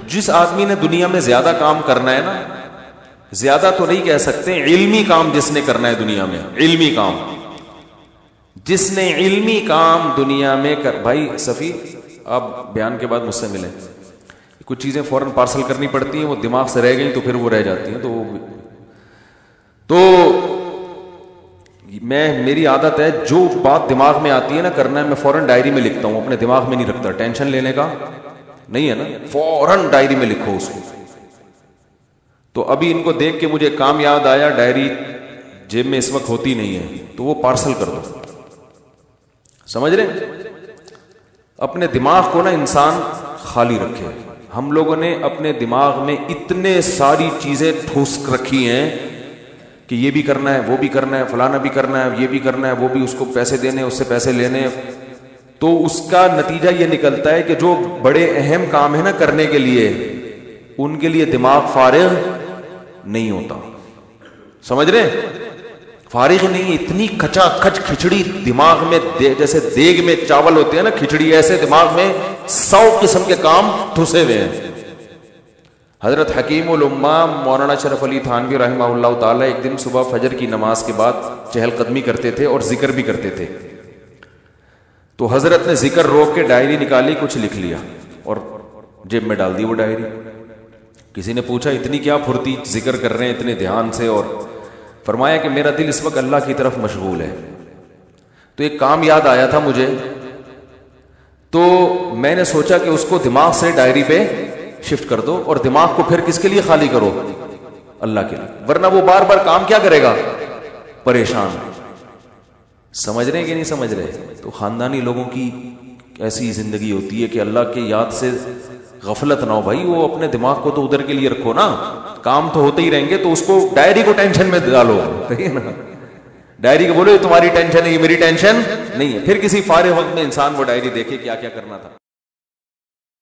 جس آدمی نے دنیا میں زیادہ کام کرنا ہے نا، زیادہ تو نہیں کہہ سکتے، علمی کام جس نے کرنا ہے دنیا میں، علمی کام جس نے علمی کام دنیا میں بھائی صفی آپ بیان کے بعد مجھ سے ملیں، کچھ چیزیں فوراً پارسل کرنی پڑتی ہیں، وہ دماغ سے رہ گئی تو پھر وہ رہ جاتی ہیں، تو میری عادت ہے جو بات دماغ میں آتی ہے نا کرنا ہے، میں فوراً ڈائری میں لکھتا ہوں، اپنے دماغ میں نہیں رکھتا، ٹینشن لینے کا نہیں ہے نا، فوراً ڈائری میں لکھو اس کو۔ تو ابھی ان کو دیکھ کے مجھے کام یاد آیا، ڈائری جیب میں اس وقت ہوتی نہیں ہے تو وہ پارسل کر دو، سمجھ رہے؟ اپنے دماغ کو نا انسان خالی رکھے۔ ہم لوگوں نے اپنے دماغ میں اتنے ساری چیزیں ٹھوس رکھی ہیں کہ یہ بھی کرنا ہے، وہ بھی کرنا ہے، فلانا بھی کرنا ہے، یہ بھی کرنا ہے، وہ بھی، اس کو پیسے دینے، اس سے پیسے لینے، تو اس کا نتیجہ یہ نکلتا ہے کہ جو بڑے اہم کام ہے نا کرنے کے لیے، ان کے لیے دماغ فارغ نہیں ہوتا، سمجھ رہے؟ فارغ نہیں، اتنی کچا کچ کھچڑی دماغ میں، جیسے دیگ میں چاول ہوتے ہیں نا کھچڑی، ایسے دماغ میں 100 قسم کے کام ٹھسے ہوئے ہیں۔ حضرت حکیم الامہ مولانا شرف علی تھانوی رحمہ اللہ تعالی ایک دن صبح فجر کی نماز کے بعد چہل قدمی کرتے تھے اور ذکر بھی کرتے تھے، تو حضرت نے ذکر روک کے ڈائری نکالی، کچھ لکھ لیا اور جیب میں ڈال دی وہ ڈائری۔ کسی نے پوچھا اتنی کیا پھرتی، ذکر کر رہے ہیں اتنے دھیان سے، اور فرمایا کہ میرا دل اس وقت اللہ کی طرف مشغول ہے۔ تو ایک کام یاد آیا تھا مجھے، تو میں نے سوچا کہ اس کو دماغ سے ڈائری پہ شفٹ کر دو، اور دماغ کو پھر کس کے لیے خالی کرو؟ اللہ کے لیے، ورنہ وہ بار بار کام کیا کرے گا؟ پریشان۔ سمجھ رہے ہیں کہ نہیں سمجھ رہے؟ تو خاندانی لوگوں کی ایسی زندگی ہوتی ہے کہ اللہ کی یاد سے غفلت نہ ہو بھائی، وہ اپنے دماغ کو تو ادھر کے لیے رکھو نا، کام تو ہوتے ہی رہیں گے، تو اس کو ڈائری کو ٹینشن میں ڈالو، نا ڈائری کو بولو یہ تمہاری ٹینشن ہے، یہ میری ٹینشن نہیں ہے، پھر کسی فارغ وقت میں انسان وہ ڈائری دیکھے کیا کیا کرنا تھا۔